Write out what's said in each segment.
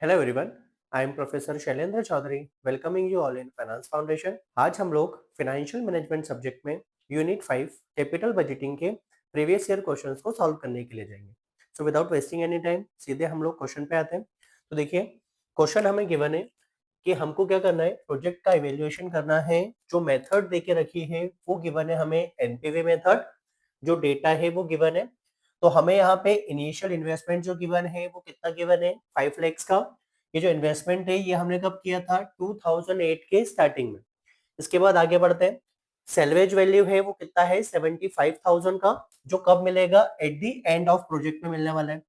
Hello everyone, I am professor Shailendra Chaudhary welcoming you all in finance foundation. आज हम लोग financial management subject में unit 5 capital budgeting के previous year questions को solve करने के लिए जाएंगे। So without wasting any time सीधे हम लोग क्वेश्चन पे आते हैं। तो देखिए, क्वेश्चन हमें गिवन है कि हमको क्या करना है, प्रोजेक्ट का इवेल्युएशन करना है। जो मेथड देके रखी है वो गिवन है हमें एनपीवी मेथड। जो डेटा है वो गिवन है। तो हमें यहाँ पे इनिशियल इन्वेस्टमेंट जो गिवन है वो कितना गिवन है, 5 लाख का। ये जो इन्वेस्टमेंट है ये हमने कब किया था, 2008 के स्टार्टिंग में। इसके बाद आगे बढ़ते हैं। सेल्वेज वैल्यू है वो कितना है, 75,000 का, जो कब मिलेगा, at the end of project में मिलने वाला है।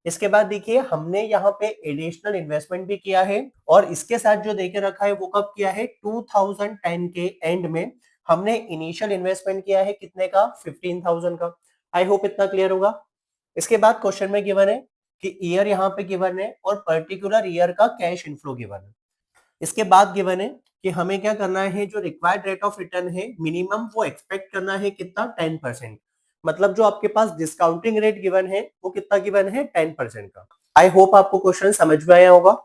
इसके बाद देखिए, हमने यहाँ पे एडिशनल इन्वेस्टमेंट भी किया है और इसके साथ जो देके रखा है वो कब किया है, 2010 के एंड में हमने इनिशियल इन्वेस्टमेंट किया है कितने का, 15,000 का। आई होप इतना क्लियर होगा। इसके बाद क्वेश्चन में गिवन है कि ईयर यहाँ पे गिवन है और पर्टिकुलर ईयर का कैश इनफ्लो गिवन है। इसके बाद गिवन है कि हमें क्या करना है, जो रिक्वायर्ड रेट ऑफ रिटर्न है मिनिमम वो एक्सपेक्ट करना है कितना, 10%। मतलब जो आपके पास डिस्काउंटिंग रेट गिवन है वो कितना गिवन है, 10% का। आई होप आपको क्वेश्चन समझ में आया होगा।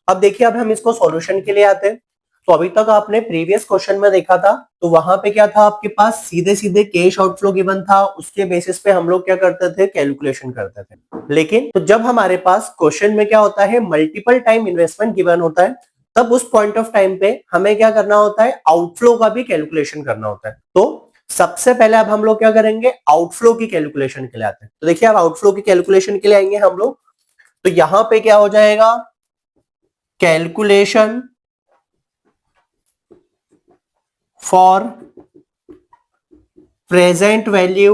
अब देखिए, अब हम इसको सॉल्यूशन के लिए आते हैं। तो अभी तक आपने प्रीवियस क्वेश्चन में देखा था, तो वहां पे क्या था, आपके पास सीधे सीधे कैश आउटफ्लो गिवन था, उसके बेसिस पे हम लोग क्या करते थे, कैलकुलेशन करते थे। लेकिन तो जब हमारे पास क्वेश्चन में क्या होता है, मल्टीपल टाइम इन्वेस्टमेंट गिवन होता है, तब उस पॉइंट ऑफ टाइम पे हमें क्या करना होता है, आउटफ्लो का भी कैलकुलेशन करना होता है। तो सबसे पहले अब हम लोग क्या करेंगे, आउटफ्लो की कैलकुलेशन के लिए आते हैं। तो देखिए, अब आउटफ्लो की कैलकुलेशन के लिए आएंगे हम लोग। तो यहां पे क्या हो जाएगा, calculation for present value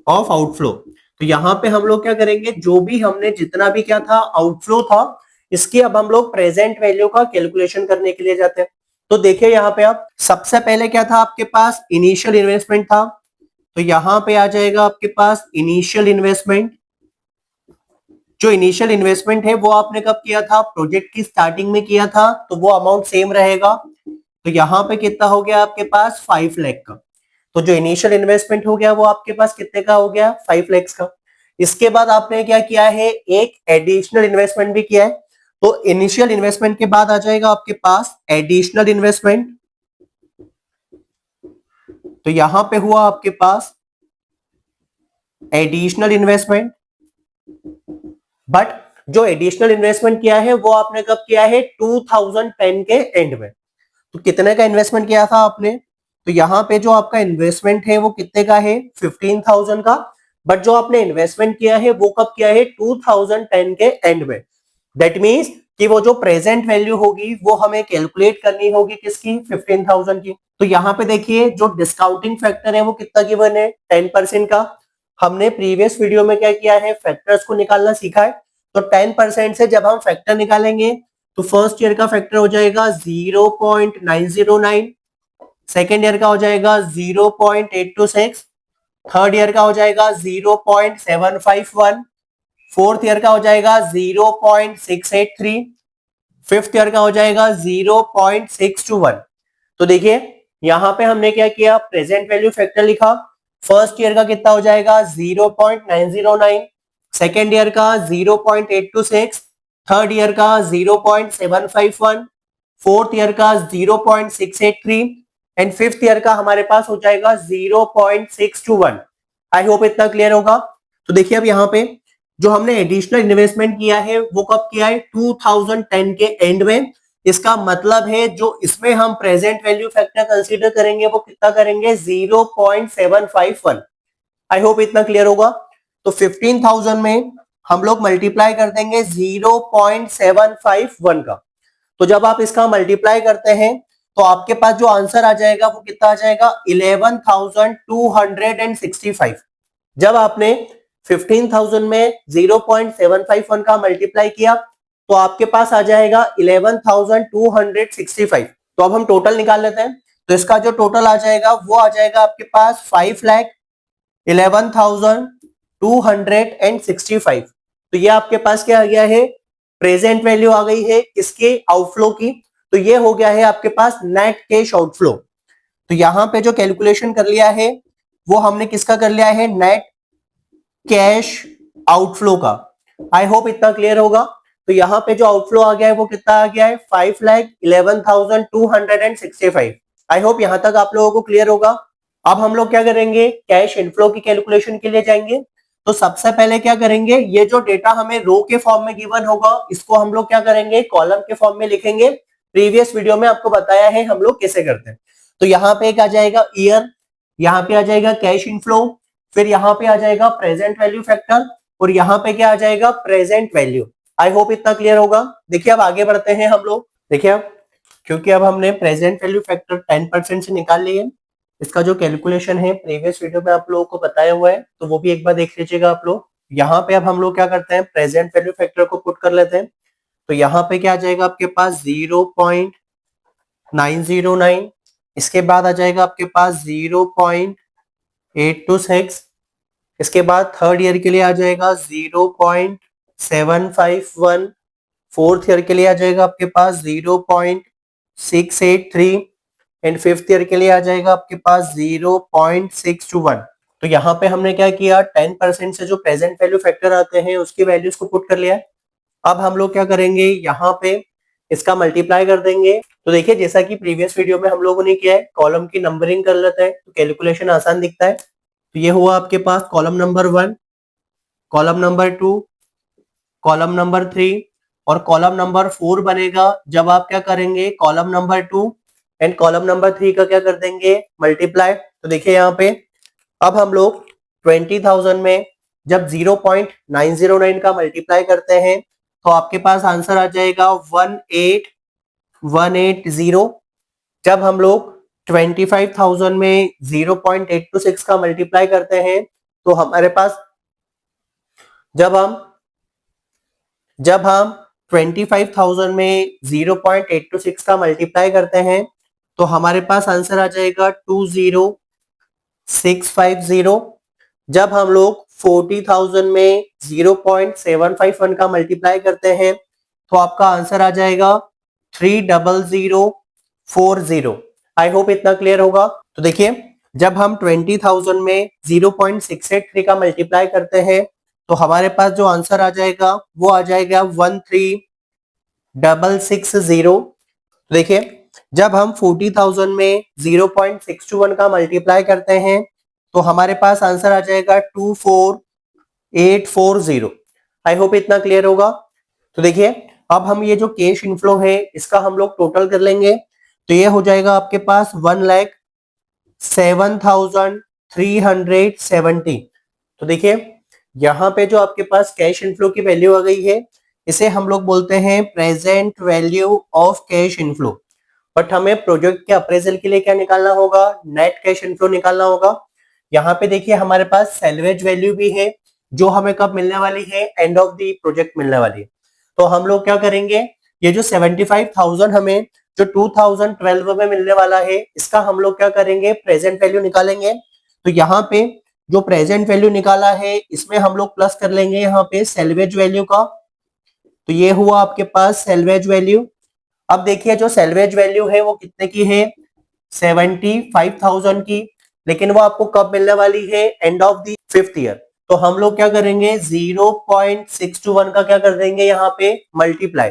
of outflow. तो यहां पे हम लोग क्या करेंगे, जो भी हमने जितना भी क्या था, आउटफ्लो था, इसकी अब हम लोग प्रेजेंट वैल्यू का कैलकुलेशन करने के लिए जाते हैं। तो देखिए, यहां पे आप सबसे पहले क्या था, आपके पास इनिशियल इन्वेस्टमेंट था। तो यहां पे आ जाएगा आपके पास इनिशियल इन्वेस्टमेंट। जो इनिशियल इन्वेस्टमेंट है वो आपने कब किया था, प्रोजेक्ट की स्टार्टिंग में किया था, तो वो अमाउंट सेम रहेगा। तो यहां पे कितना हो गया आपके पास, 5 लाख का। तो जो इनिशियल इन्वेस्टमेंट हो गया वो आपके पास कितने का हो गया, 5 लाख का। इसके बाद आपने क्या किया है, एक एडिशनल इन्वेस्टमेंट भी किया है। तो इनिशियल इन्वेस्टमेंट के बाद आ जाएगा आपके पास एडिशनल इन्वेस्टमेंट। तो यहां पे हुआ आपके पास एडिशनल इन्वेस्टमेंट। बट जो एडिशनल इन्वेस्टमेंट किया है वो आपने कब किया है, 2010 के एंड में। तो कितने का इन्वेस्टमेंट किया था आपने, तो यहां पे जो आपका इन्वेस्टमेंट है वो कितने का है, 15,000 का। बट जो आपने इन्वेस्टमेंट किया है वो कब किया है, 2010 के एंड में। दैट मींस कि वो जो प्रेजेंट वैल्यू होगी वो हमें कैलकुलेट करनी होगी किसकी, 15,000 की। तो यहां पे देखिए, जो डिस्काउंटिंग फैक्टर है वो कितना गिवन है, 10% का। हमने प्रीवियस वीडियो में क्या किया है, फैक्टर्स को निकालना सीखा है। तो 10% से जब हम फैक्टर निकालेंगे तो फर्स्ट ईयर का फैक्टर हो जाएगा 0.909, सेकेंड ईयर का हो जाएगा 0.826, थर्ड ईयर का हो जाएगा 0.751, फोर्थ ईयर का हो जाएगा 0.683, फिफ्थ ईयर का हो जाएगा 0.621। तो देखिए, यहां पे हमने क्या किया, प्रेजेंट वैल्यू फैक्टर लिखा। फर्स्ट ईयर का कितना हो जाएगा, 0.909, सेकेंड ईयर का 0.826, थर्ड ईयर का 0.751, फोर्थ ईयर का 0.683 एंड फिफ्थ ईयर का हमारे पास हो जाएगा 0.621। आई होप इतना क्लियर होगा। तो देखिए, अब यहाँ पे जो हमने एडिशनल इन्वेस्टमेंट किया है वो कब किया है, 2010 के एंड में। इसका मतलब है जो इसमें हम प्रेजेंट वैल्यू फैक्टर कंसीडर करेंगे वो कितना करेंगे, 0.751। आई होप इतना क्लियर होगा। तो 15,000 में हम लोग मल्टीप्लाई कर देंगे 0.751 का। तो जब आप इसका मल्टीप्लाई करते हैं तो आपके पास जो आंसर आ जाएगा वो कितना आ जाएगा, 11,265। जब आपने 15,000 में 0.751 का मल्टीप्लाई किया तो आपके पास आ जाएगा 11,265। तो अब हम टोटल निकाल लेते हैं। तो इसका जो टोटल आ जाएगा वो आ जाएगा आपके पास 5,11,265। तो ये आपके पास क्या आ गया है, प्रेजेंट वैल्यू आ गई है इसके आउटफ्लो की। तो ये हो गया है आपके पास नेट कैश आउटफ्लो। तो यहां पे जो कैलकुलेशन कर लिया है वो हमने किसका कर लिया है, नेट कैश आउटफ्लो का। आई होप इतना क्लियर होगा। तो यहाँ पे जो आउटफ्लो आ गया है वो कितना आ गया है 5,11,265। आई होप यहाँ तक आप लोगों को क्लियर होगा। अब हम लोग क्या करेंगे, कैश इनफ्लो की कैलकुलेशन के लिए जाएंगे। तो सबसे पहले क्या करेंगे, ये जो डेटा हमें रो के फॉर्म में गिवन होगा इसको हम लोग क्या करेंगे, कॉलम के फॉर्म में लिखेंगे। प्रीवियस वीडियो में आपको बताया है हम लोग कैसे करते हैं। तो यहाँ पे एक आ जाएगा ईयर, यहाँ पे आ जाएगा कैश इनफ्लो, फिर यहाँ पे आ जाएगा प्रेजेंट वैल्यू फैक्टर, और यहाँ पे क्या आ जाएगा, प्रेजेंट वैल्यू। आई होप इतना क्लियर होगा। देखिए अब आगे बढ़ते हैं हम लोग। देखिए अब क्योंकि अब हमने प्रेजेंट वैल्यू फैक्टर 10% से निकाल लिए, इसका जो कैलकुलेशन है प्रीवियस वीडियो में आप लोगों को बताया हुआ है, तो वो भी एक बार देख लीजिएगा आप लोग। यहाँ पे अब हम लोग क्या करते हैं, प्रेजेंट वैल्यू फैक्टर को पुट कर लेते हैं। तो यहाँ पे क्या आ जाएगा आपके पास 0.909, इसके बाद आ जाएगा आपके पास 0.826, इसके बाद थर्ड ईयर के लिए आ जाएगा 0.751, फोर्थ ईयर के लिए आ जाएगा आपके पास 0.683, एंड फिफ्थ ईयर के लिए आ जाएगा आपके पास 0.621। तो यहाँ पे हमने क्या किया, 10% से जो प्रेजेंट वैल्यू फैक्टर आते हैं उसकी वैल्यूज को पुट कर लिया। अब हम लोग क्या करेंगे, यहाँ पे इसका मल्टीप्लाई कर देंगे। तो देखिए जैसा कि प्रीवियस वीडियो में हम लोगों ने किया है, कॉलम की नंबरिंग कर लेते हैं तो कैलकुलेशन आसान दिखता है। तो ये हुआ आपके पास column number 1, column number 2, column number 3 और कॉलम नंबर 4 बनेगा जब आप क्या करेंगे, column number 2 and column number 3 का क्या कर देंगे, मल्टीप्लाई। तो देखिए यहाँ पे अब हम लोग 20,000 में जब 0.909 का मल्टीप्लाई करते हैं तो आपके पास आंसर आ जाएगा 18180। जब हम लोग 25,000 में 0.826 का मल्टीप्लाई करते हैं तो हमारे पास जब हम 25,000 में 0.826 का मल्टीप्लाई करते हैं तो हमारे पास आंसर आ जाएगा 20650। जब हम लोग 40,000 में 0.751 का मल्टीप्लाई करते हैं तो आपका आंसर आ जाएगा 30040। आई होप इतना क्लियर होगा। तो देखिए जब हम 20,000 में 0.683 का मल्टीप्लाई करते हैं तो हमारे पास जो आंसर आ जाएगा वो आ जाएगा 13660। देखिए जब हम 40,000 में 0.621 का मल्टीप्लाई करते हैं तो हमारे पास आंसर आ जाएगा 24840। आई होप इतना क्लियर होगा। तो देखिए अब हम ये जो कैश इनफ्लो है इसका हम लोग टोटल कर लेंगे। तो ये हो जाएगा आपके पास 1,07,370। तो देखिए यहाँ पे जो आपके पास कैश इनफ्लो की वैल्यू आ गई है इसे हम लोग बोलते हैं present value of cash inflow. But हमें प्रोजेक्ट के अप्रेजल के लिए क्या निकालना होगा, नेट कैश इनफ्लो निकालना होगा। यहाँ पे देखिए हमारे पास सैल्वेज वैल्यू भी है जो हमें कब मिलने वाली है, एंड ऑफ द प्रोजेक्ट मिलने वाली है। तो हम लोग क्या करेंगे, ये जो 75,000 हमें जो 2012 में मिलने वाला है इसका हम लोग क्या करेंगे, प्रेजेंट वैल्यू निकालेंगे। तो यहाँ पे जो प्रेजेंट वैल्यू निकाला है इसमें हम लोग प्लस कर लेंगे यहाँ पे सैल्वेज वैल्यू का। तो ये हुआ आपके पास सैल्वेज वैल्यू। अब देखिए जो सैल्वेज वैल्यू है वो कितने की है, 75,000 की, लेकिन वो आपको कब मिलने वाली है, end of the fifth year. तो हम लोग क्या करेंगे 0.621 का क्या कर देंगे यहाँ पे मल्टीप्लाई।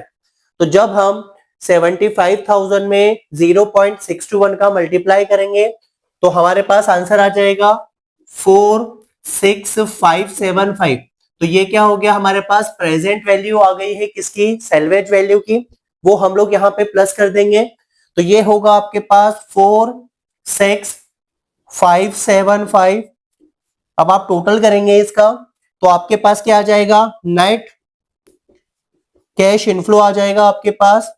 तो जब हम 75,000 में 0.621 का मल्टीप्लाई करेंगे तो हमारे पास आंसर आ जाएगा 46575। तो ये क्या हो गया, हमारे पास प्रेजेंट वैल्यू आ गई है किसकी, सैल्वेज वैल्यू की, वो हम लोग यहाँ पे प्लस कर देंगे। तो ये होगा आपके पास 46575। अब आप टोटल करेंगे इसका तो आपके पास क्या आ जाएगा, नेट कैश इनफ्लो आ जाएगा आपके पास।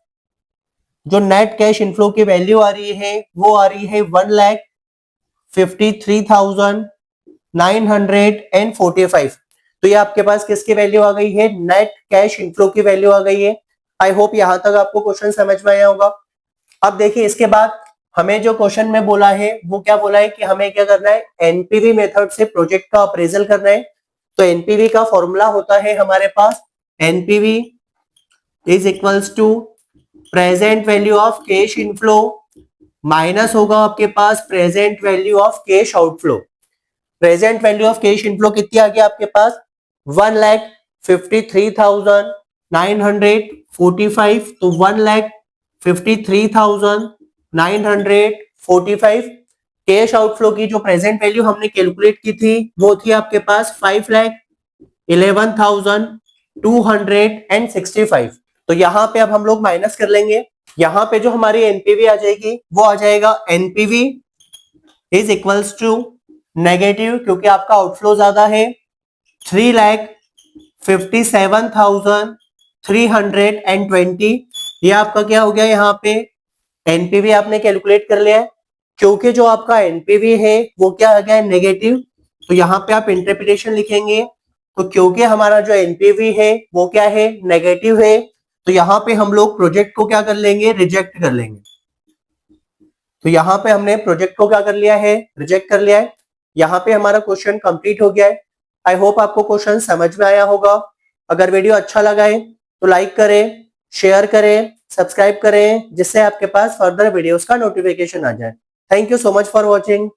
जो नेट कैश इनफ्लो की वैल्यू आ रही है वो आ रही है 1,53,945। तो ये आपके पास किसकी वैल्यू आ गई है, नेट कैश इनफ्लो की वैल्यू आ गई है। आई होप यहां तक आपको क्वेश्चन समझ में आया होगा। अब देखिए इसके बाद हमें जो क्वेश्चन में बोला है वो क्या बोला है कि हमें क्या करना है, एनपीवी मेथड से प्रोजेक्ट का अप्रेजल करना है। तो एनपीवी का फॉर्मूला होता है हमारे पास, NPV is equals to present value of cash inflow minus होगा आपके पास present value of cash outflow. Present value of cash inflow कितनी आ गई आपके पास 1,53,945। तो 1,53,945 कैश आउटफ्लो की जो प्रेजेंट वैल्यू हमने कैलकुलेट की थी वो थी आपके पास 5,11,265। तो यहाँ पे अब हम लोग माइनस कर लेंगे। यहाँ पे जो हमारी एनपीवी आ जाएगी वो आ जाएगा NPV is equals to negative, क्योंकि आपका आउटफ्लो ज्यादा है, 3,57,320। ये आपका क्या हो गया, यहाँ पे एनपीवी आपने कैलकुलेट कर लिया है। क्योंकि जो आपका एनपीवी है वो क्या आ गया है नेगेटिव, तो यहाँ पे आप इंटरप्रिटेशन लिखेंगे। तो क्योंकि हमारा जो एनपीवी है वो क्या है नेगेटिव है, तो यहाँ पे हम लोग प्रोजेक्ट को क्या कर लेंगे रिजेक्ट कर लेंगे। तो यहाँ पे हमने प्रोजेक्ट को क्या कर लिया है रिजेक्ट कर लिया है। यहाँ पे हमारा क्वेश्चन कंप्लीट हो गया है। आई होप आपको क्वेश्चन समझ में आया होगा। अगर वीडियो अच्छा लगा है तो लाइक करें, शेयर करें, सब्सक्राइब करें, जिससे आपके पास फर्दर वीडियोस का नोटिफिकेशन आ जाए। Thank you so much for watching.